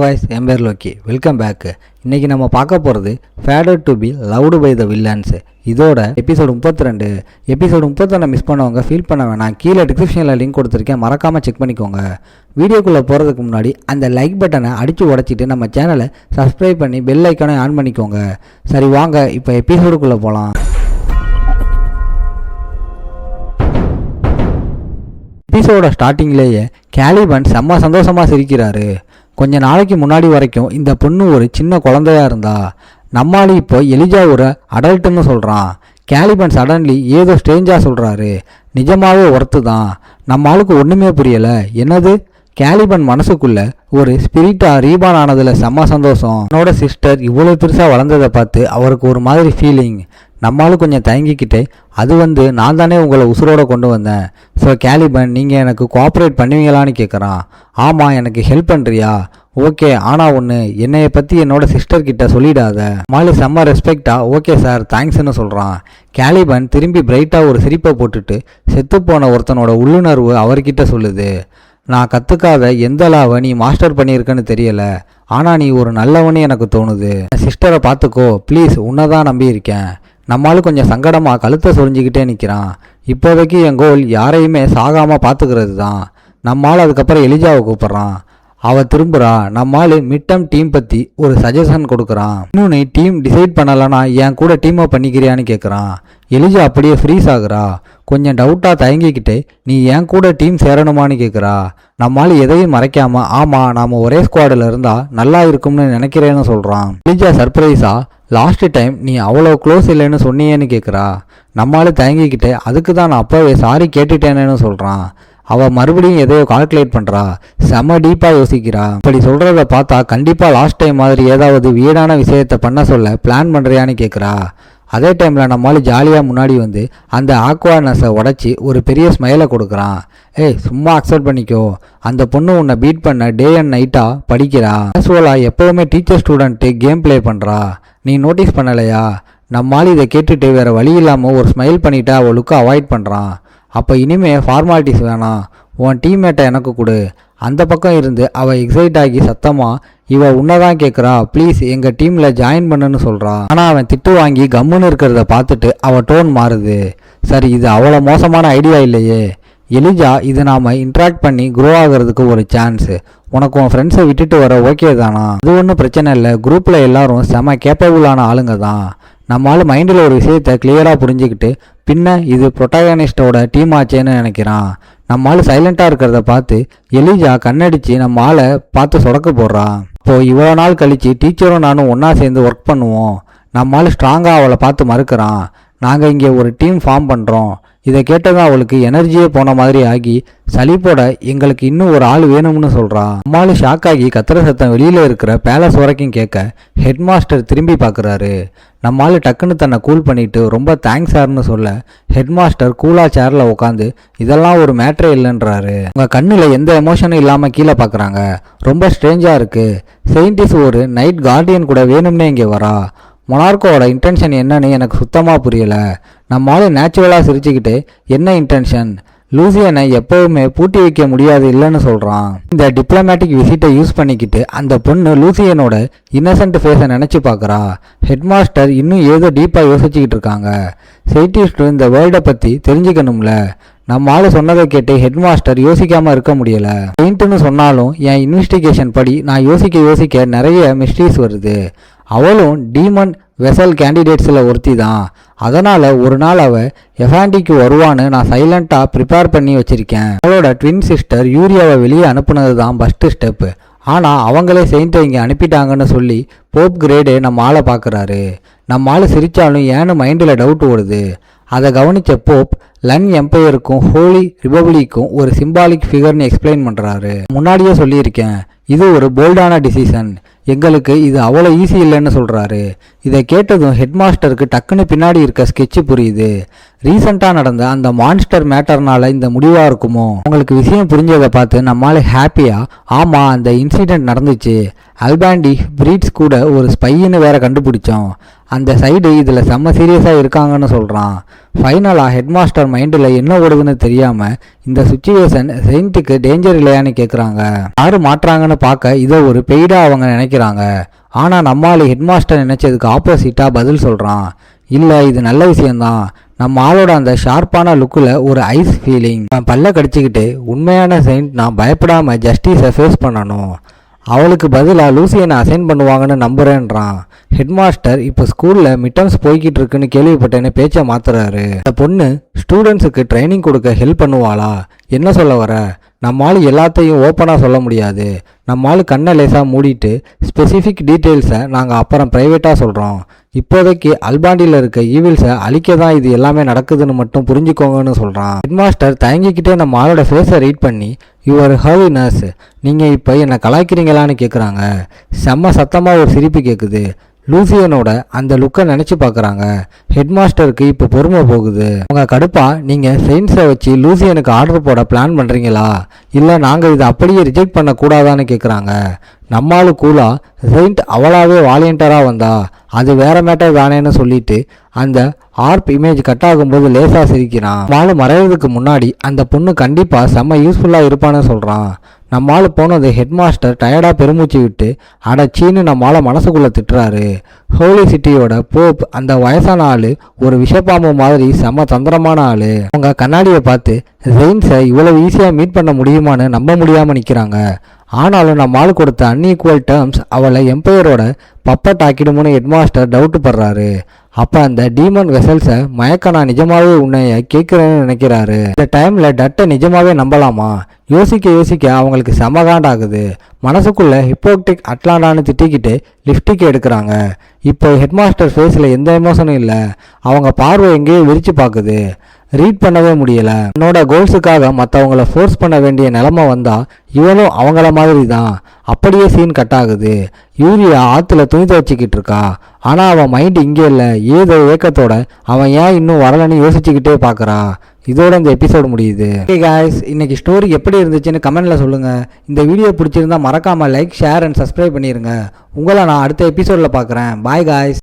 Voice என் பேர் Loki. Welcome back. இன்றைக்கி நம்ம பார்க்க போகிறது faded to be loved by the villains. இதோட எபிசோடு 32. எபிசோடு 31 மிஸ் பண்ணவங்க ஃபீல் பண்ண வேணாம். கீழே டிஸ்கிரிப்ஷனில் லிங்க் கொடுத்துருக்கேன், மறக்காமல் செக் பண்ணிக்கோங்க. வீடியோக்குள்ளே போகிறதுக்கு முன்னாடி அந்த லைக் பட்டனை அடித்து உடச்சிட்டு நம்ம சேனலை சப்ஸ்கிரைப் பண்ணி பெல் ஐக்கானை ஆன் பண்ணிக்கோங்க. சரி வாங்க இப்போ எபிசோடுக்குள்ளே போகலாம். எபிசோட ஸ்டார்டிங்லேயே கேலிபன் செம்ம சந்தோஷமாக சிரிக்கிறாரு. கொஞ்ச நாளைக்கு முன்னாடி வரைக்கும் இந்த பொண்ணு ஒரு சின்ன குழந்தையா இருந்தா, நம்மால் இப்போ எலிஜா ஒரு அடல்ட்டுன்னு சொல்கிறான். கேலிபன் சடன்லி ஏதோ ஸ்ட்ரேஞ்சாக சொல்கிறாரு. நிஜமாவே ஒர்த்து தான். நம்ம ஆளுக்கு ஒன்றுமே புரியலை. என்னது? கேலிபன் மனசுக்குள்ள ஒரு ஸ்பிரிட்டா ரீபான் ஆனதில் செம்ம சந்தோஷம். என்னோட சிஸ்டர் இவ்வளோ பெருசாக வளர்ந்ததை பார்த்து அவருக்கு ஒரு மாதிரி ஃபீலிங். நம்மளும் கொஞ்சம் தயங்கிக்கிட்டே, அது நான் தானே உங்களை உசுரோட கொண்டு வந்தேன். ஸோ கேலிபன், நீங்கள் எனக்கு கோஆப்ரேட் பண்ணுவீங்களான்னு கேட்குறான். ஆமாம், எனக்கு ஹெல்ப் பண்ணுறியா? ஓகே, ஆனால் ஒன்று, என்னையை பற்றி என்னோட சிஸ்டர்கிட்ட சொல்லிடாத. மாலு செம்ம ரெஸ்பெக்டா ஓகே சார் தேங்க்ஸ்ன்னு சொல்கிறான். கேலிபன் திரும்பி பிரைட்டாக ஒரு சிரிப்பை போட்டுட்டு செத்துப்போன ஒருத்தனோட உள்ளுணர்வு அவர்கிட்ட சொல்லுது. நான் கற்றுக்காத எந்த லாவை நீ மாஸ்டர் பண்ணியிருக்கன்னு தெரியல, ஆனால் நீ ஒரு நல்லவனு எனக்கு தோணுது. சிஸ்டரை பார்த்துக்கோ ப்ளீஸ், உன்னை தான் நம்பியிருக்கேன். நம்மளும் கொஞ்சம் சங்கடமாக கழுத்தை சொரிஞ்சிக்கிட்டே நிற்கிறான். இப்போதைக்கு என் கோல் யாரையுமே சாகாமல் பார்த்துக்கிறது தான். நம்மால் அதுக்கப்புறம் எலிஜாவை கூப்பிட்றான். அவள் திரும்புகிறா. நம்மால் மிட்டம் டீம் பற்றி ஒரு சஜஷன் கொடுக்குறான். இன்னும் நீ டீம் டிசைட் பண்ணலைன்னா என் கூட டீமை பண்ணிக்கிறியான்னு கேட்குறான். எலிஜா அப்படியே ஃப்ரீஸ் ஆகுறா. கொஞ்சம் டவுட்டாக தயங்கிக்கிட்டே, நீ என் கூட டீம் சேரணுமான்னு கேட்குறா. நம்மால் எதையும் மறைக்காம, ஆமாம் நாம் ஒரே ஸ்குவாடில் இருந்தால் நல்லா இருக்கும்னு நினைக்கிறேன்னு சொல்கிறான். எலிஜா சர்ப்ரைஸா, லாஸ்ட் டைம் நீ அவ்வளோ க்ளோஸ் இல்லைன்னு சொன்னியேன்னு கேட்குறா. நம்மளால தயங்கிக்கிட்டே, அதுக்கு தான் நான் அப்போவே சாரி கேட்டுட்டேனேன்னு சொல்கிறான். அவள் மறுபடியும் எதையோ கால்குலேட் பண்ணுறா. செம டீப்பாக யோசிக்கிறா. இப்படி சொல்கிறத பார்த்தா கண்டிப்பாக லாஸ்ட் டைம் மாதிரி ஏதாவது வீடான விஷயத்தை பண்ண சொல்ல பிளான் பண்ணுறியான்னு கேட்குறா. அதே டைமில் நம்மளால ஜாலியாக முன்னாடி அந்த ஆக்வார்னஸை உடச்சி ஒரு பெரிய ஸ்மைலை கொடுக்குறான். ஏய் சும்மா அக்செப்ட் பண்ணிக்கோ, அந்த பொண்ணு உன்னை பீட் பண்ண டே அண்ட் நைட்டாக படிக்கிறா. கேஷுவலாக எப்போவுமே டீச்சர் ஸ்டூடெண்ட்டு கேம் ப்ளே பண்ணுறா. நீ நோட்டீஸ் பண்ணலையா? நம்மால் இதை கேட்டுட்டு வேறு வழி இல்லாமல் ஒரு ஸ்மைல் பண்ணிவிட்டு அவளுக்கு அவாய்ட் பண்ணுறான். அப்போ இனிமே ஃபார்மாலிட்டிஸ் வேணாம், உன் டீம்மேட்டை எனக்கு கொடு. அந்த பக்கம் இருந்து அவள் எக்ஸைட் ஆகி சத்தமாக, இவ உன்னதான் கேட்குறா, ப்ளீஸ் எங்கள் டீமில் ஜாயின் பண்ணுன்னு சொல்கிறா. ஆனால் அவன் திட்டு வாங்கி கம்முன்னு இருக்கிறத பார்த்துட்டு அவள் டோன் மாறுது. சரி, இது அவ்வளோ மோசமான ஐடியா இல்லையே எலிஜா, இது நாம் இன்ட்ராக்ட் பண்ணி க்ரோ ஆகிறதுக்கு ஒரு சான்ஸு. உனக்கு உன் ஃப்ரெண்ட்ஸை விட்டுட்டு வர ஓகே தானா? அது ஒன்றும் பிரச்சனை இல்லை, குரூப்பில் எல்லாரும் செம கேப்பபிளான ஆளுங்க தான். நம்மளால மைண்டில் ஒரு விஷயத்தை கிளியராக புரிஞ்சுக்கிட்டு, பின்ன இது ப்ரொட்டாகனிஸ்டோட டீம் ஆச்சேன்னு நினைக்கிறான். நம்மளால சைலண்ட்டாக இருக்கிறத பார்த்து எலிஜா கண்ணடிச்சு நம்ம ஆளை பார்த்து சொடக்க போடுறான். இப்போது இவ்வளோ நாள் கழித்து டீச்சரும் நானும் ஒன்றா சேர்ந்து ஒர்க் பண்ணுவோம். நம்மளால ஸ்ட்ராங்காக அவளை பார்த்து மறுக்கிறான். நாங்கள் இங்கே ஒரு டீம் ஃபார்ம் பண்ணுறோம். இதை கேட்டதும் அவளுக்கு எனர்ஜியே போன மாதிரி ஆகி சலிப்போட எங்களுக்கு இன்னும் ஒரு ஆள் வேணும்னு சொல்கிறா. நம்மளும் ஷாக் ஆகி கத்திர சத்தம் வெளியில் இருக்கிற பேலஸ் வரைக்கும் கேட்க ஹெட் மாஸ்டர் திரும்பி பார்க்குறாரு. நம்மளால டக்குன்னு தன்னை கூல் பண்ணிட்டு ரொம்ப தேங்க்ஸ் சார்னு சொல்ல, ஹெட் மாஸ்டர் கூலாக சேரில் உட்காந்து இதெல்லாம் ஒரு மேட்ரே இல்லைன்றாரு. உங்கள் கண்ணில் எந்த எமோஷனும் இல்லாமல் கீழே பார்க்குறாங்க. ரொம்ப ஸ்ட்ரேஞ்சாக இருக்குது. செயின்டிஸ்ட் ஒரு நைட் கார்டியன் கூட வேணும்னே இங்கே வரா. மொனார்க்கோட இன்டென்ஷன் என்னன்னு எனக்கு சுத்தமாக புரியலை. நம்மளால நேச்சுரலாக சிரிச்சுக்கிட்டு, என்ன இன்டென்ஷன்? லூசியனை எப்போவுமே பூட்டி வைக்க முடியாது இல்லைன்னு சொல்கிறான். இந்த டிப்ளமேட்டிக் விசிட்டை யூஸ் பண்ணிக்கிட்டு அந்த பொண்ணு லூசியனோட இன்னசென்ட் ஃபேஸை நினச்சி பார்க்குறா. ஹெட்மாஸ்டர் இன்னும் ஏதோ டீப்பாக யோசிச்சுக்கிட்டு இருக்காங்க. சயின்டிஸ்ட் இந்த வேர்ல்டை பற்றி தெரிஞ்சுக்கணும்ல. நம்ம ஆள் சொன்னதை கேட்டு ஹெட்மாஸ்டர் யோசிக்காமல் இருக்க முடியலை. பெயிண்ட்டுன்னு சொன்னாலும் என் இன்வெஸ்டிகேஷன் படி நான் யோசிக்க நிறைய மிஸ்ட்ரீஸ் வருது. அவளும் டீமன் வெசல் கேண்டிடேட்ஸில் ஒருத்தி தான். அதனால் ஒரு நாள் அவள் எஃபாண்டிக்கு வருவான்னு நான் சைலண்ட்டாக ப்ரிப்பேர் பண்ணி வச்சுருக்கேன். அவளோட ட்வின் சிஸ்டர் யூரியாவை வெளியே அனுப்புனது தான் ஃபஸ்ட்டு ஸ்டெப்பு. ஆனால் அவங்களே செயின்ட்டை இங்கே அனுப்பிட்டாங்கன்னு சொல்லி போப் கிரேடே நம்ம ஆளை பார்க்குறாரு. நம்ம ஆள் சிரித்தாலும் ஏன்னு மைண்டில் டவுட் ஓடுது. அதை கவனித்த போப் லன் எம்பையருக்கும் ஹோலி ரிபப்ளிக்கும் ஒரு சிம்பாலிக் ஃபிகர்னு எக்ஸ்பிளைன் பண்ணுறாரு. முன்னாடியே சொல்லியிருக்கேன், இது ஒரு போல்டான டிசிஷன், எங்களுக்கு இது அவ்வளோ ஈஸி இல்லைன்னு சொல்கிறாரு. இதை கேட்டதும் ஹெட்மாஸ்டருக்கு டக்குன்னு பின்னாடி இருக்க ஸ்கெட்சு புரியுது. ரீசெண்டாக நடந்த அந்த மான்ஸ்டர் மேட்டர்னால இந்த முடிவாக இருக்குமோ? உங்களுக்கு விஷயம் புரிஞ்சதை பார்த்து நம்மளால ஹாப்பியாக, ஆமாம் அந்த இன்சிடெண்ட் நடந்துச்சு, அல்பாண்டி பிரீட்ஸ் கூட ஒரு ஸ்பைன்னு வேற கண்டுபிடிச்சோம், அந்த சைடு இதில் செம்ம சீரியஸாக இருக்காங்கன்னு சொல்கிறான். ஃபைனலாக ஹெட்மாஸ்டர் மைண்டில் என்ன ஓடுதுன்னு தெரியாமல் இந்த சுச்சுவேஷன் செயின்ட்டுக்கு டேஞ்சர் இல்லையான்னு கேட்குறாங்க. யாரு மாட்டுறாங்கன்னு பார்க்க இதை ஒரு பெய்டா அவங்க நினைக்கிறாங்க. ஆனால் நம்மால் ஹெட்மாஸ்டர் நினைச்சதுக்கு ஆப்போசிட்டாக பதில் சொல்கிறான். இல்லை, இது நல்ல விஷயந்தான். நம்ம ஆளோட அந்த ஷார்ப்பான லுக்கில் ஒரு ஐஸ் ஃபீலிங். பல்ல கடிச்சிக்கிட்டு உண்மையான செயின்ட் நான் பயப்படாமல் ஜஸ்டிஸை ஃபேஸ் பண்ணணும். அவளுக்கு பதிலாக லூசியனை அசைன் பண்ணுவாங்கன்னு நம்புறேன்றான். ஹெட்மாஸ்டர் இப்போ ஸ்கூலில் மிட்டம்ஸ் போய்கிட்டு இருக்குன்னு கேள்விப்பட்டேன்னு பேச்சை மாத்துறாரு. இந்த பொண்ணு ஸ்டூடெண்ட்ஸுக்கு ட்ரைனிங் கொடுக்க ஹெல்ப் பண்ணுவாளா? என்ன சொல்ல வர? நம்மளால எல்லாத்தையும் ஓப்பனாக சொல்ல முடியாது. நம்மளால கண்ணை லேசாக மூடிட்டு ஸ்பெசிஃபிக் டீட்டெயில்ஸை நாங்கள் அப்புறம் ப்ரைவேட்டாக சொல்கிறோம். இப்போதைக்கு அல்பாண்டியில் இருக்க ஈவில்ஸை அழிக்க தான் இது எல்லாமே நடக்குதுன்னு மட்டும் புரிஞ்சுக்கோங்கன்னு சொல்கிறான். ஹெட்மாஸ்டர் தயங்கிக்கிட்டே நம்ம ஆளோட ஃபேஸை ரீட் பண்ணி, யுவர் ஹர்வினஸ், நீங்கள் இப்போ என்னை கலாய்க்கிறீங்களான்னு கேட்குறாங்க. செம்ம சத்தமாக ஒரு சிரிப்பு கேட்குது. லூசியனோட அந்த லுக்கை நினச்சி பார்க்குறாங்க. ஹெட்மாஸ்டருக்கு இப்போ பொறுமை போகுது. அவங்க கடுப்பா, நீங்கள் செயின்ஸை வச்சு லூசியனுக்கு ஆர்டர் போட பிளான் பண்ணுறீங்களா, இல்லை நாங்கள் இதை அப்படியே ரிஜெக்ட் பண்ணக்கூடாதான்னு கேட்குறாங்க. நம்மாலு கூலா, செயின்ட் அவளாவே வாலியண்டராக வந்தா அது வேற மேட்டர் தானேன்னு சொல்லிட்டு அந்த ஆர்ப் இமேஜ் கட் ஆகும்போது லேசாக சிரிக்கிறான். நம்மளால மறைவதுக்கு முன்னாடி அந்த பொண்ணு கண்டிப்பாக செம்ம யூஸ்ஃபுல்லாக இருப்பான்னு சொல்கிறான். நம்மால் போனது ஹெட்மாஸ்டர் டயர்டாக பெருமூச்சு விட்டு அடச்சின்னு நம்மளால் மனசுக்குள்ளே திட்டுறாரு. ஹோலி சிட்டியோட போப் அந்த வயசான ஆள் ஒரு விஷப்பாம்பு மாதிரி செம்ம தந்திரமான ஆள். அவங்க கண்ணாடியை பார்த்து ஜெயின்ஸை இவ்வளவு ஈஸியாக மீட் பண்ண முடியுமான்னு நம்ப முடியாமல் நிற்கிறாங்க. ஆனாலும் நம்மால் கொடுத்த அன்ஈக்குவல் டேர்ம்ஸ் அவளை எம்பையரோட பப்பட் ஆக்கிடுமோன்னு ஹெட்மாஸ்டர் டவுட் படுறாரு. அப்போ அந்த டீமன் வெசல்ஸை மயக்க நான் நிஜமாவே உன்னைய கேட்குறேன்னு நினைக்கிறாரு. இந்த டைமில் டட்டை நிஜமாவே நம்பலாமா? யோசிக்க அவங்களுக்கு செமகாண்டாகுது. மனசுக்குள்ள ஹிப்போக்டிக் அட்லாண்டான்னு திட்டிக்கிட்டு லிப்டிக் எடுக்கிறாங்க. இப்போ ஹெட்மாஸ்டர் ஃபேஸில் எந்த எமோஷனும் இல்லை. அவங்க பார்வை எங்கேயோ விரிச்சு பார்க்குது. ரீட் பண்ணவே முடியல. என்னோட கோல்ஸுக்காக மற்றவங்கள ஃபோர்ஸ் பண்ண வேண்டிய நிலைமை வந்தால் இவனும் அவங்கள மாதிரி தான். அப்படியே சீன் கட் ஆகுது. யூரியா ஆற்றுல துணி துவச்சிக்கிட்டு இருக்கா. ஆனால் அவன் மைண்ட் இங்கே இல்லை. ஏதோ ஏக்கத்தோட அவன் ஏன் இன்னும் வரலன்னு யோசிச்சுக்கிட்டே பார்க்குறா. இதோட இந்த எபிசோடு முடியுது. ஓகே காய்ஸ், இன்னைக்கு ஸ்டோரி எப்படி இருந்துச்சுன்னு கமெண்ட்டில் சொல்லுங்கள். இந்த வீடியோ பிடிச்சிருந்தா மறக்காமல் லைக், ஷேர் அண்ட் சப்ஸ்கிரைப் பண்ணிடுங்க. உங்களை நான் அடுத்த எபிசோடில் பார்க்குறேன். Bye guys.